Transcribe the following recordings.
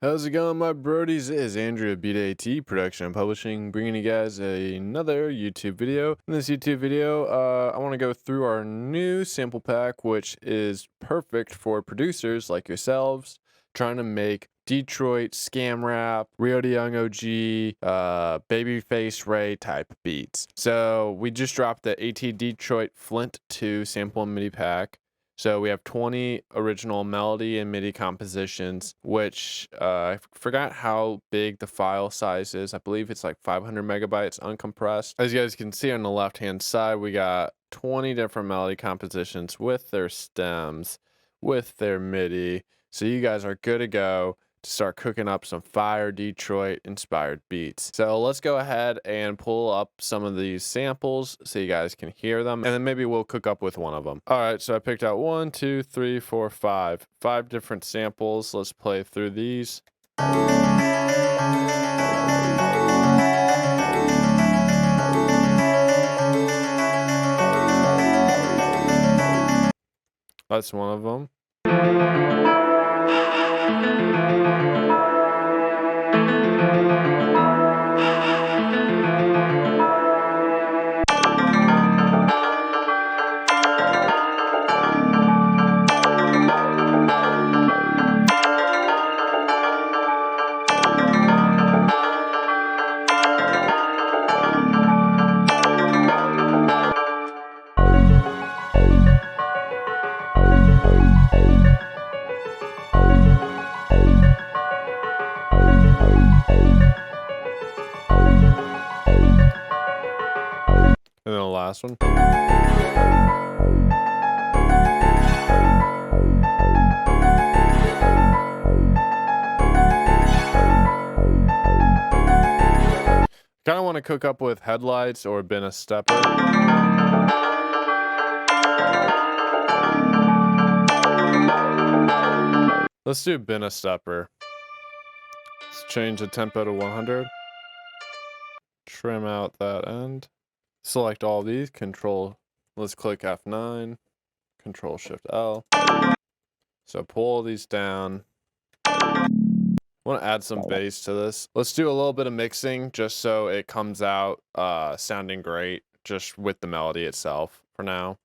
How's it going, my brodies? It is Andrew of BDAT Production and Publishing, bringing you guys another YouTube video. In this YouTube video, I want to go through our new sample pack, which is perfect for producers like yourselves trying to make Detroit scam rap, Rio Da Yung OG, Babyface Ray type beats. So we just dropped the AT Detroit Flint 2 sample and MIDI pack. So we have 20 original melody and MIDI compositions, which I forgot how big the file size is. I believe it's like 500 megabytes uncompressed. As you guys can see on the left-hand side, we got 20 different melody compositions with their stems, with their MIDI. So you guys are good to go to start cooking up some fire Detroit inspired beats. So let's go ahead and pull up some of these samples so you guys can hear them, and then maybe we'll cook up with one of them. All right, so I picked out 1, 2, 3, 4, 5 different samples. Let's play through these. That's one of them. And then the last one. Kind of want to cook up with Headlights or Been a Stepper. Let's do Been a Stepper. Let's change the tempo to 100. Trim out that end. Select all these, let's click F9, Control Shift L. So pull these down. I want to add some bass to this. Let's do a little bit of mixing just so it comes out sounding great just with the melody itself for now.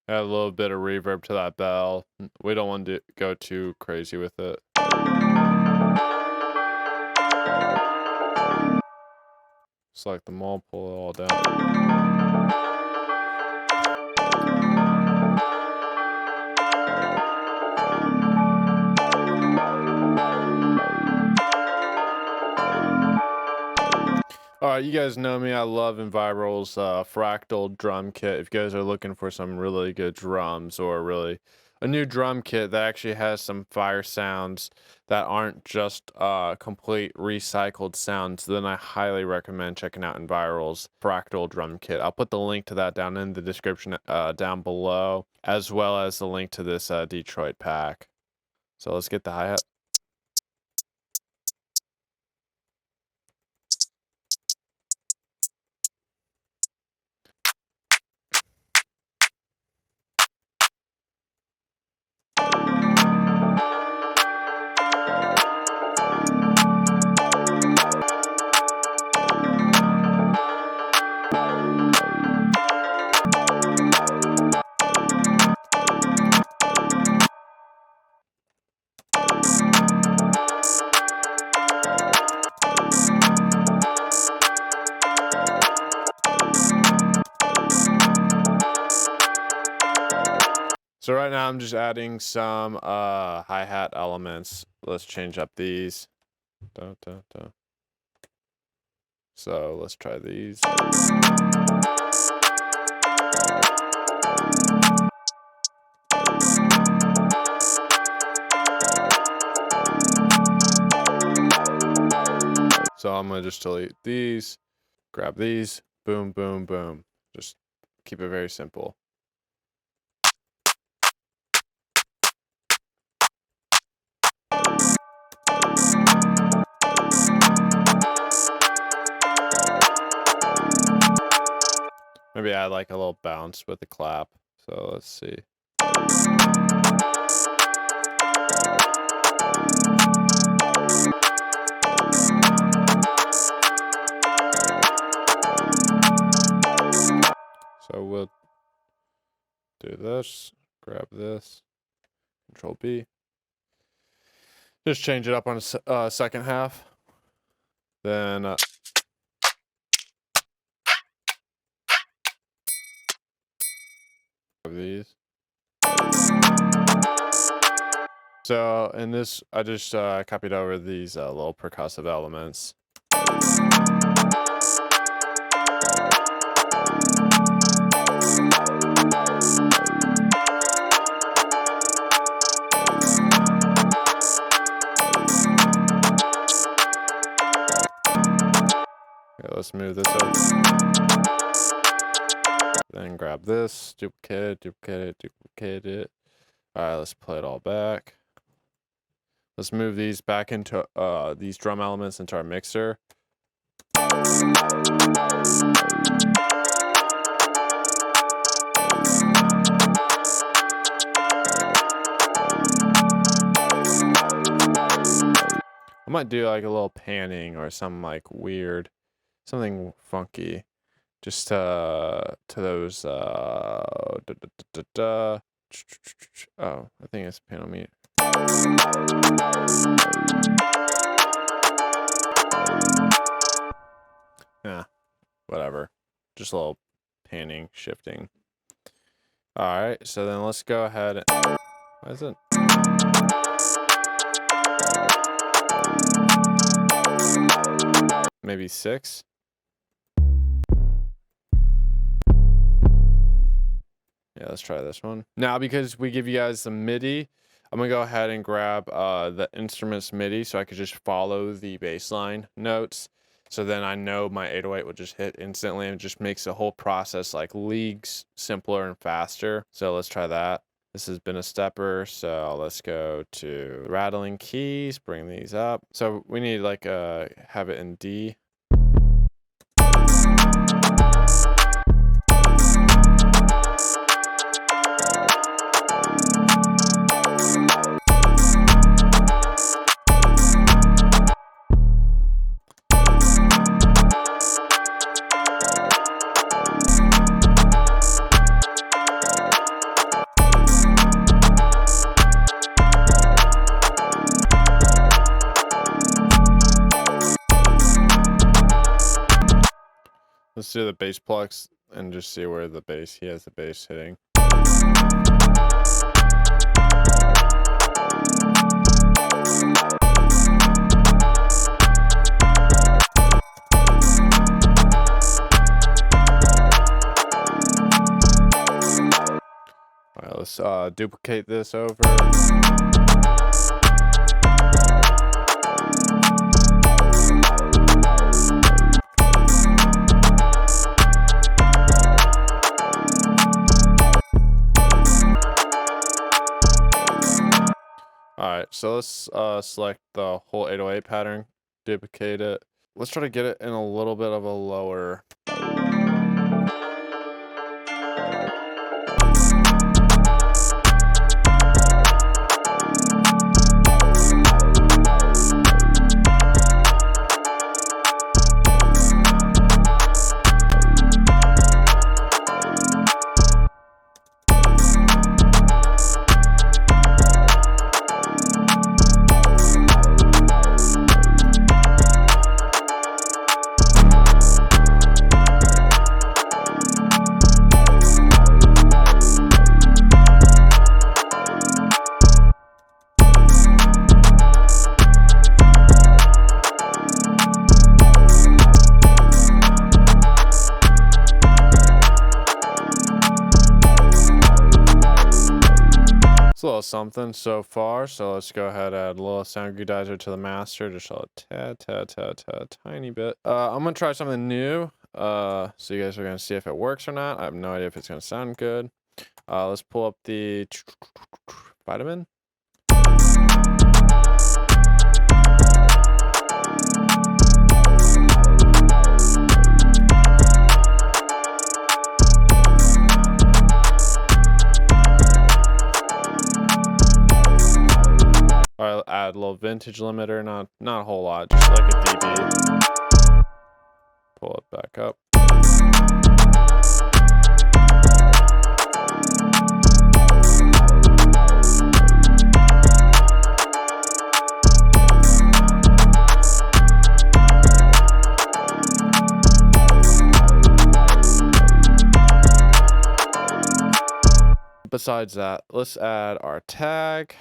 Add a little bit of reverb to that bell. We don't want to go too crazy with it. Select them all, pull it all down. Alright, you guys know me. I love Enviral's fractal drum kit. If you guys are looking for some really good drums or really a new drum kit that actually has some fire sounds that aren't just complete recycled sounds, then I highly recommend checking out Enviral's fractal drum kit. I'll put the link to that down in the description down below, as well as the link to this Detroit pack. So let's get the hi-hat. So right now I'm just adding some hi-hat elements. Let's change up these. So let's try these. So I'm gonna just delete these, grab these, boom, boom, boom. Just keep it very simple. Maybe add like a little bounce with the clap. So let's see. So we'll do this, grab this, Control B. Just change it up on the second half. Then these. So in this, I just copied over these little percussive elements. Okay, let's move this up. Then grab this, duplicate it, duplicate it, duplicate it. All right, let's play it all back. Let's move these back into these drum elements into our mixer. I might do like a little panning or something like weird, something funky, just to those. Oh, I think it's panel meter. Yeah, whatever. Just a little panning, shifting. All right, so then let's go ahead. Why is it? Maybe 6. Yeah, let's try this one. Now, because we give you guys the MIDI, I'm gonna go ahead and grab the instruments MIDI so I could just follow the bass line notes. So then I know my 808 will just hit instantly, and it just makes the whole process like leagues simpler and faster. So let's try that. This has been a stepper, so let's go to rattling keys, bring these up. So we need like have it in D. Let's do the bass plucks and just see where the bass, he has the bass hitting. All right, let's duplicate this over. Alright, so let's select the whole 808 pattern, duplicate it. Let's try to get it in a little bit of a lower. little something so far. So let's go ahead and add a little sound goodizer to the master, just a tiny bit. I'm gonna try something new. So you guys are gonna see if it works or not. I have no idea if it's gonna sound good. Let's pull up the vitamin. I'll add a little vintage limiter, not a whole lot, just like a dB. Pull it back up. Besides that, let's add our tag.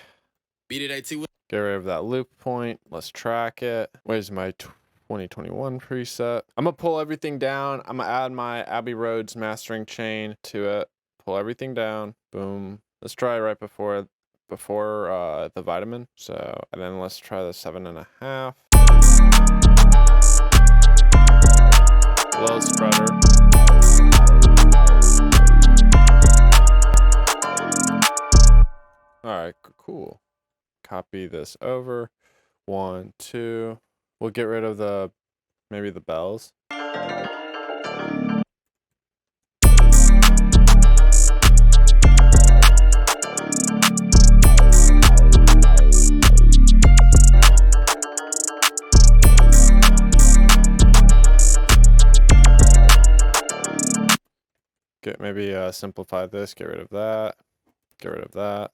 Get rid of that loop point. Let's track it. Where's my 2021 preset? I'm gonna pull everything down. I'm gonna add my Abbey Roads mastering chain to it. Pull everything down. Boom. Let's try right before the vitamin. So, and then let's try the 7.5. Low spreader. All right, cool. Copy this over. 1, 2. We'll get rid of maybe the bells. Maybe simplify this, get rid of that, get rid of that.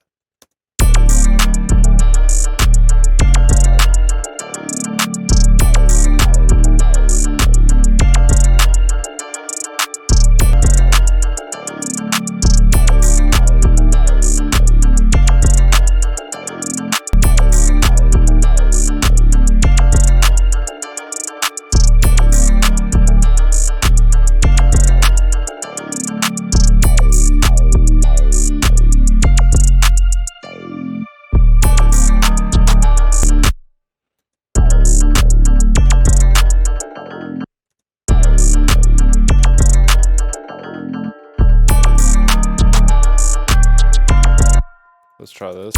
Let's try this.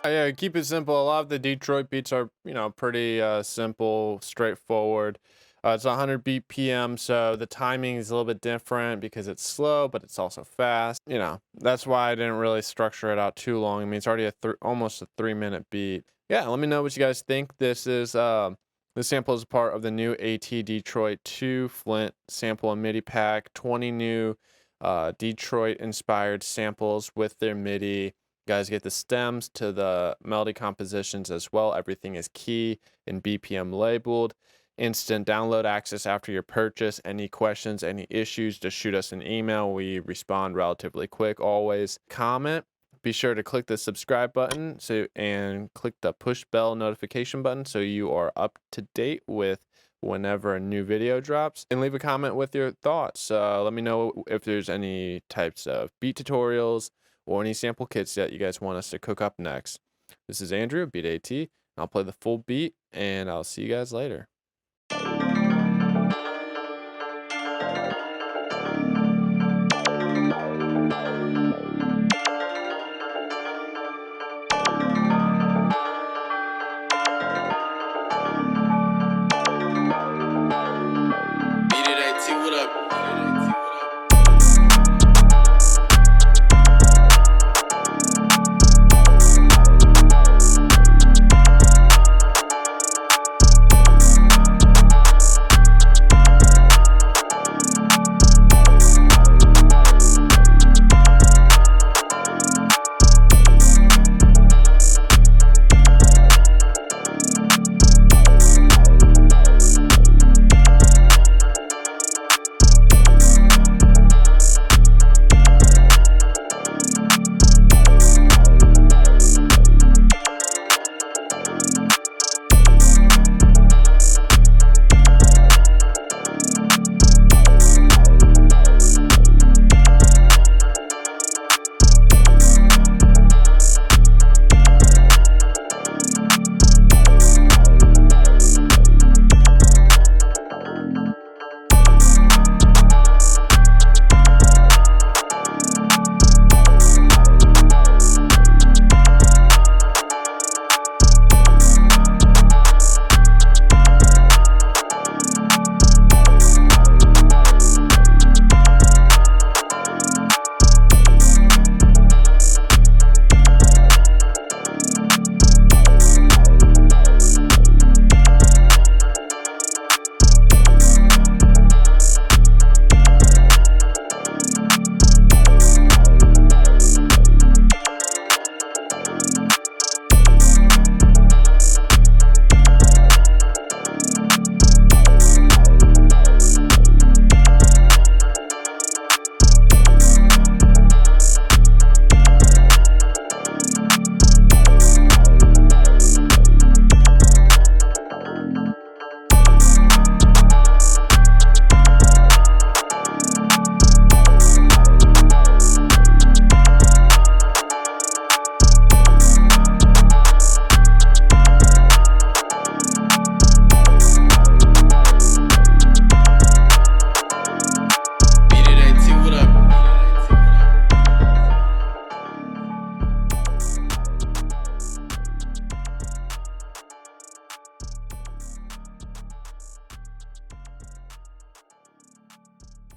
Yeah, keep it simple. A lot of the Detroit beats are, pretty simple, straightforward. It's 100 BPM, so the timing is a little bit different because it's slow, but it's also fast. That's why I didn't really structure it out too long. I mean, it's already almost a 3-minute beat. Yeah, let me know what you guys think. This sample is part of the new AT Detroit 2 Flint sample and MIDI pack. 20 new Detroit-inspired samples with their MIDI. You guys get the stems to the melody compositions as well. Everything is key and BPM labeled. Instant download access after your purchase. Any questions, any issues, just shoot us an email. We respond relatively quick always. Comment. Be sure to click the subscribe button and click the push bell notification button so you are up to date with whenever a new video drops, and leave a comment with your thoughts. Let me know if there's any types of beat tutorials or any sample kits that you guys want us to cook up next. This is Andrew, Beat AT. I'll play the full beat, and I'll see you guys later.